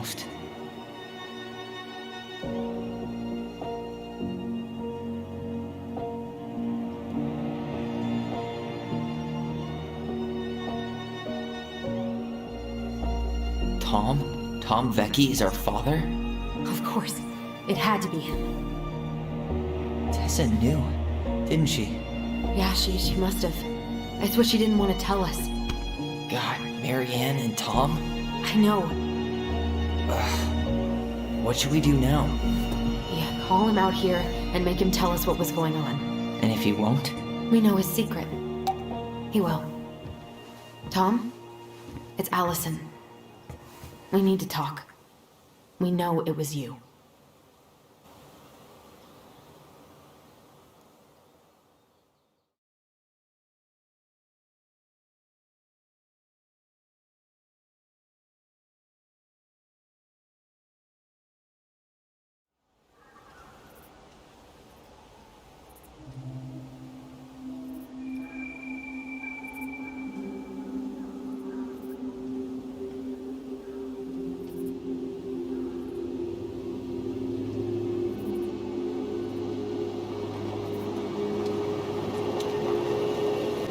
most. Tom? Tom Vecchi is our father? Of course. It had to be him. Tessa knew, didn't she? Yeah, she must have. That's what she didn't want to tell us. God, Marianne and Tom? I know. What should we do now? Yeah, call him out here and make him tell us what was going on. And if he won't? We know his secret. He will. Tom? It's Allison. We need to talk. We know it was you.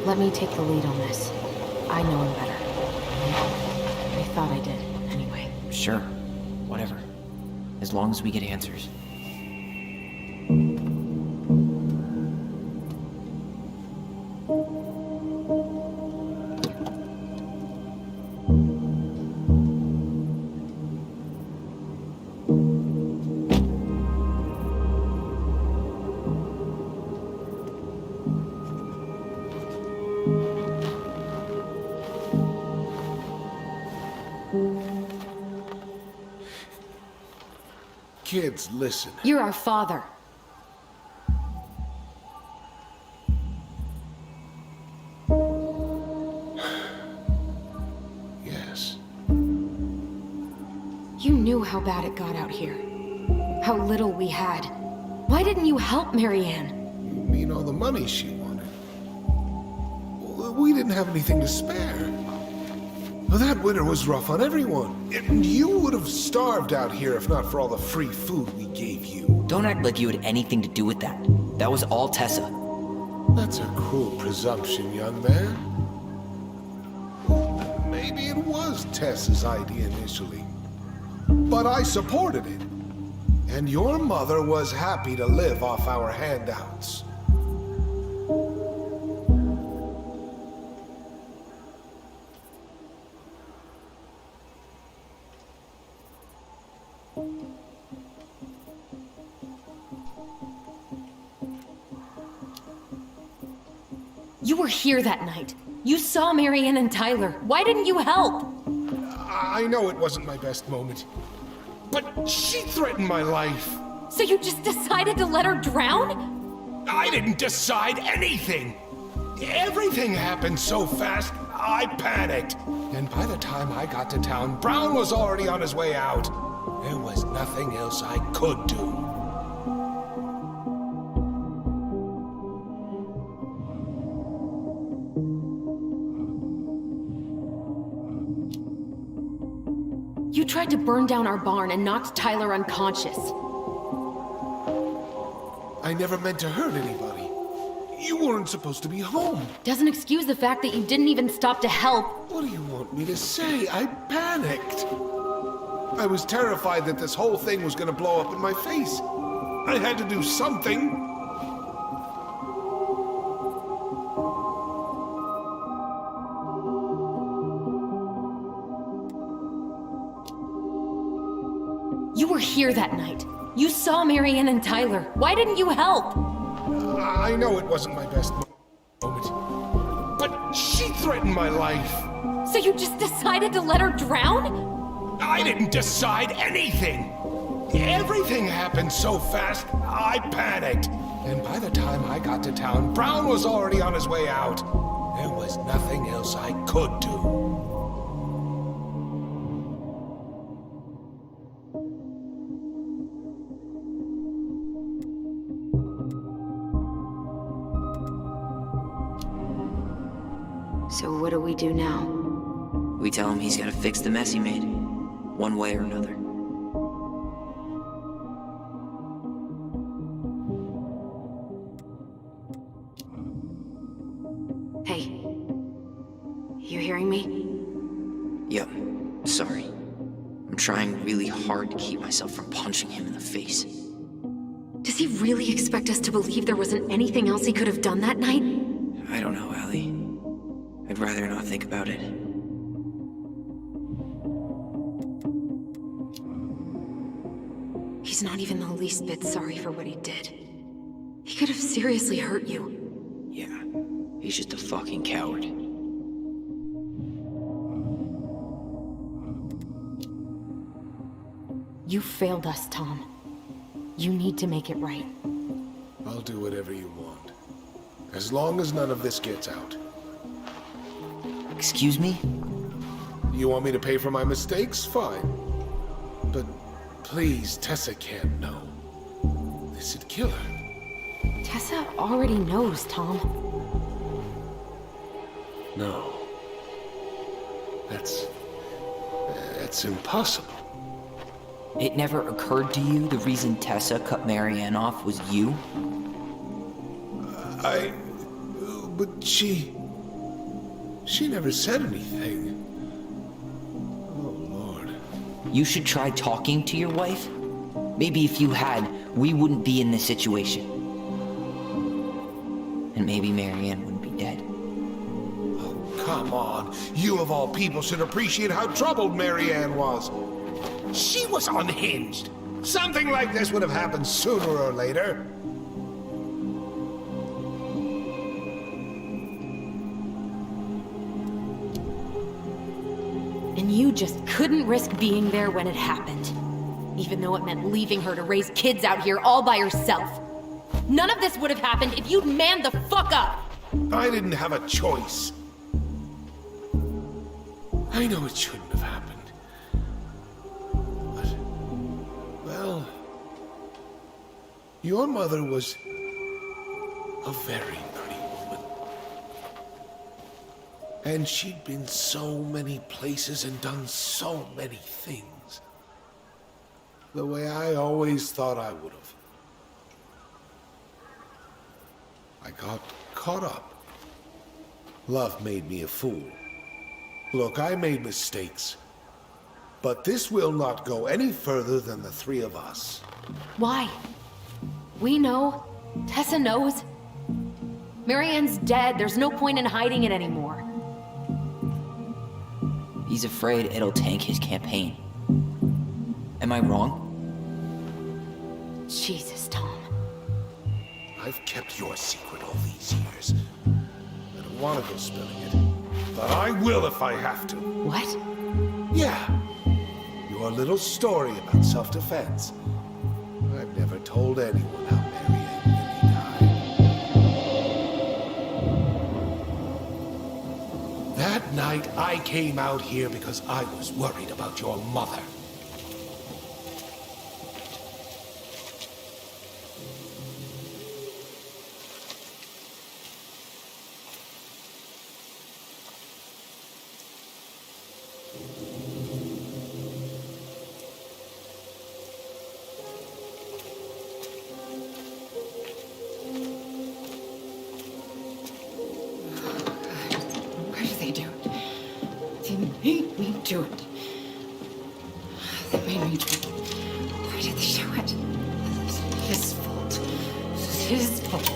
Let me take the lead on this. I know him better. I thought I did, anyway. Sure. Whatever. As long as we get answers. Kids, listen. You're our father. Yes. You knew how bad it got out here. How little we had. Why didn't you help Marianne? You mean all the money she wanted? Well, we didn't have anything to spare. Well, that winter was rough on everyone. And you would have starved out here if not for all the free food we gave you. Don't act like you had anything to do with that. That was all Tessa. That's a cruel presumption, young man. Maybe it was Tessa's idea initially. But I supported it. And your mother was happy to live off our handouts. You were here that night. You saw Marianne and Tyler. Why didn't you help? I know it wasn't my best moment. But she threatened my life. So you just decided to let her drown? I didn't decide anything. Everything happened so fast, I panicked. And by the time I got to town, Brown was already on his way out. There was nothing else I could do. You tried to burn down our barn and knocked Tyler unconscious. I never meant to hurt anybody. You weren't supposed to be home. Doesn't excuse the fact that you didn't even stop to help. What do you want me to say? I panicked. I was terrified that this whole thing was going to blow up in my face. I had to do something. You were here that night. You saw Marianne and Tyler. Why didn't you help? I know it wasn't my best moment. But she threatened my life. So you just decided to let her drown? I didn't decide anything. Everything happened so fast, I panicked. And by the time I got to town, Brown was already on his way out. There was nothing else I could do. So what do we do now? We tell him he's gotta fix the mess he made. One way or another. Hey. You hearing me? Yep, sorry. I'm trying really hard to keep myself from punching him in the face. Does he really expect us to believe there wasn't anything else he could have done that night? I don't know, Allie. I'd rather not think about it. He's not even the least bit sorry for what he did. He could have seriously hurt you. Yeah, he's just a fucking coward. You failed us, Tom. You need to make it right. I'll do whatever you want. As long as none of this gets out. Excuse me? You want me to pay for my mistakes? Fine. But please, Tessa can't know. This'd kill her. Tessa already knows, Tom. No. That's impossible. It never occurred to you the reason Tessa cut Marianne off was you? But she never said anything. Oh, Lord. You should try talking to your wife. Maybe if you had, we wouldn't be in this situation. And maybe Marianne wouldn't be dead. Oh, come on. You of all people should appreciate how troubled Marianne was. She was unhinged. Something like this would have happened sooner or later. And you just couldn't risk being there when it happened. Even though it meant leaving her to raise kids out here all by herself. None of this would have happened if you'd manned the fuck up! I didn't have a choice. I know it shouldn't have happened. But, well, your mother was a very pretty woman. And she'd been so many places and done so many things. The way I always thought I would have. I got caught up. Love made me a fool. Look, I made mistakes. But this will not go any further than the three of us. Why? We know. Tessa knows. Marianne's dead. There's no point in hiding it anymore. He's afraid it'll tank his campaign. Am I wrong? Jesus, Tom. I've kept your secret all these years. I don't want to go spilling it. But I will if I have to. What? Yeah. Your little story about self-defense. I've never told anyone how Marianne really died. That night, I came out here because I was worried about your mother. Why did they do it? They made me do it. They made me do it. Why did they do it? This is his fault. This is his fault.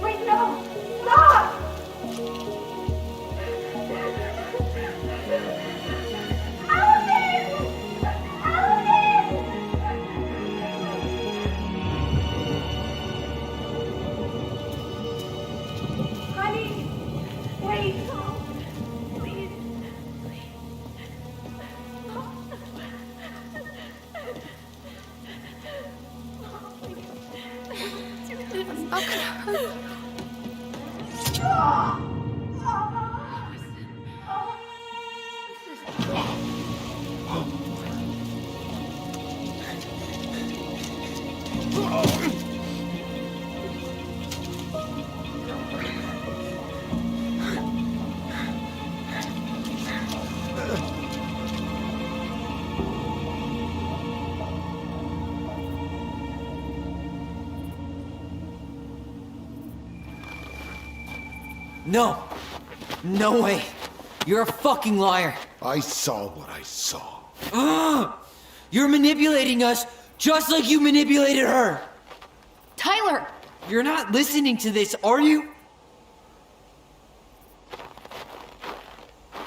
Wait, no! Stop! Allison! Allison! No! No way! You're a fucking liar! I saw what I saw. Ugh! You're manipulating us just like you manipulated her! Tyler! You're not listening to this, are you?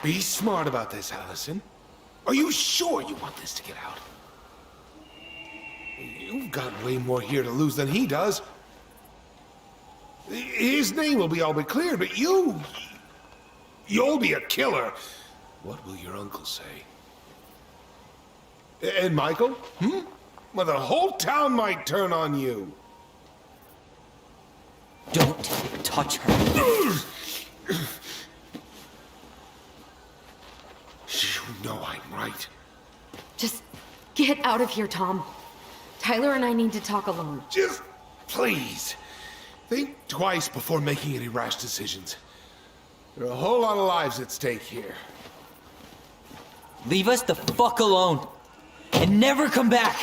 Be smart about this, Allison. Are you sure you want this to get out? You've got way more here to lose than he does. His name will be all but cleared, but you'll be a killer. What will your uncle say? And Michael? Well, the whole town might turn on you. Don't touch her. You know I'm right. Just get out of here, Tom. Tyler and I need to talk alone. Just, please, think twice before making any rash decisions. There are a whole lot of lives at stake here. Leave us the fuck alone. And never come back.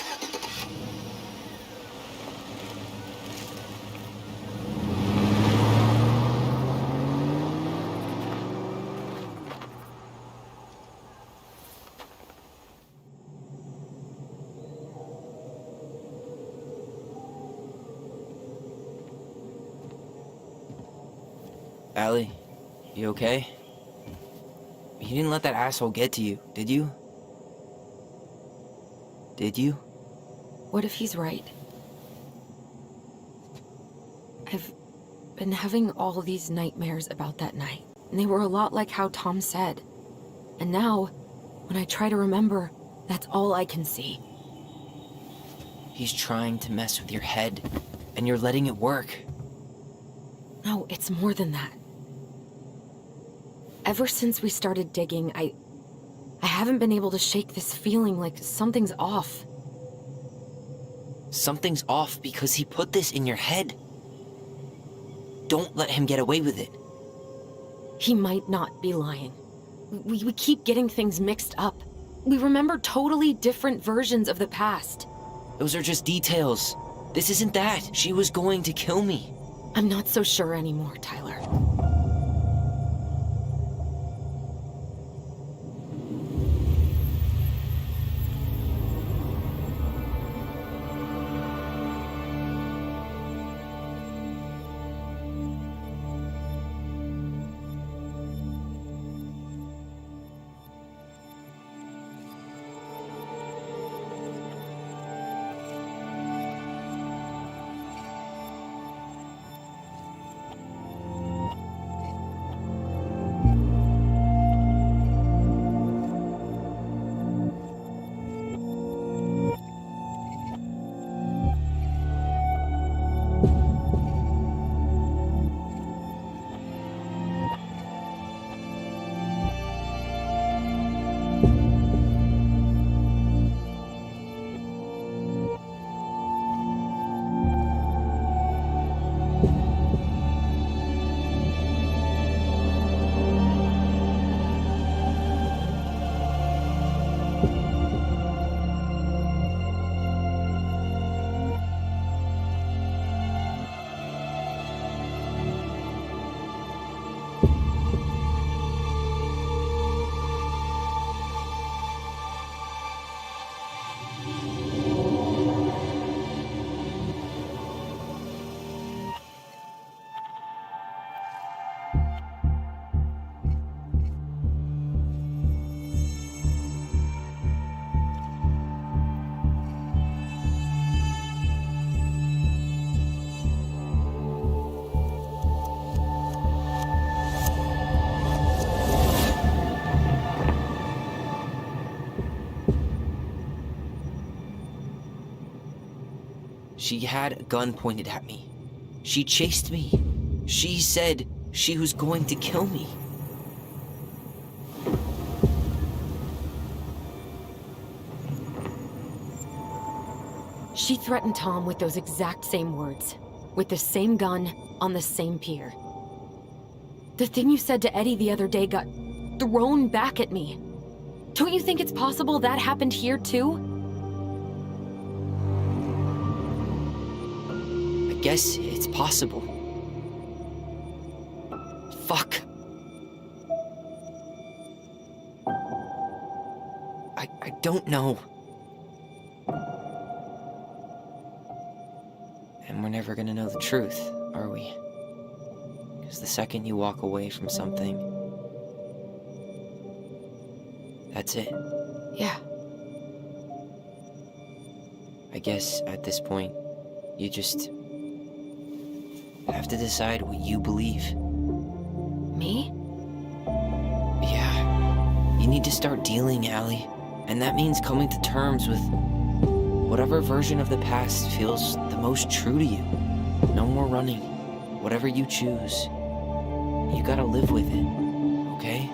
Allie, you okay? You didn't let that asshole get to you, did you? Did you? What if he's right? I've been having all these nightmares about that night, and they were a lot like how Tom said. And now, when I try to remember, that's all I can see. He's trying to mess with your head, and you're letting it work. No, it's more than that. Ever since we started digging, I haven't been able to shake this feeling like something's off. Something's off because he put this in your head. Don't let him get away with it. He might not be lying. We keep getting things mixed up. We remember totally different versions of the past. Those are just details. This isn't that. She was going to kill me. I'm not so sure anymore, Tyler. She had a gun pointed at me. She chased me. She said she was going to kill me. She threatened Tom with those exact same words. With the same gun, on the same pier. The thing you said to Eddie the other day got thrown back at me. Don't you think it's possible that happened here too? I guess it's possible. Fuck. I don't know. And we're never gonna know the truth, are we? Because the second you walk away from something, that's it. Yeah. I guess at this point, you just have to decide what you believe. Me? Yeah. You need to start dealing, Allie. And that means coming to terms with whatever version of the past feels the most true to you. No more running. Whatever you choose, you gotta live with it, okay?